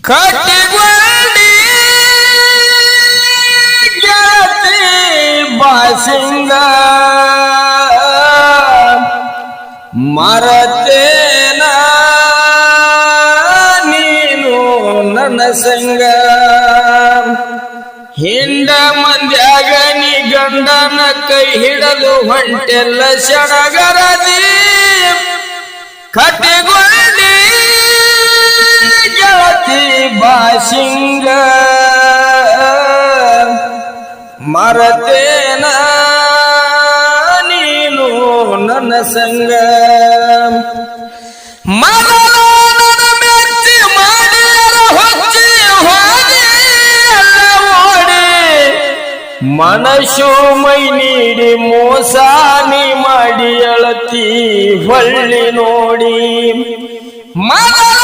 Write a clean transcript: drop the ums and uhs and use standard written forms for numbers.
ಕಟ್ಟಿಗೊಂಡಿ ಗೆಳತಿ ಬಾಸಿಂಗ ಮರತೇನ ನೀನು ನನ್ನ ಸಂಗ ಹಿಂದ ಮಂದ್ಯಾಗ ನೀ ಗಂಡನ ಕೈ ಹಿಡಲು ಹೊಂಟೆಲ್ಲ ಸಡಗರದಿ ಕಟ್ಟಿಗೊಂಡಿ ಗೆಳತಿ ಬಾಸಿಂಗ ಮರತೇನ ನೀನು ನನ್ನ ಸಂಗ ಮನಸ್ಸು ಮೈ ನೀಡಿ ಮೋಸಾನಿ ಮಾಡಿ ಅಳತಿ ಹೊಳ್ಳಿ ನೋಡಿ ಮಗಳ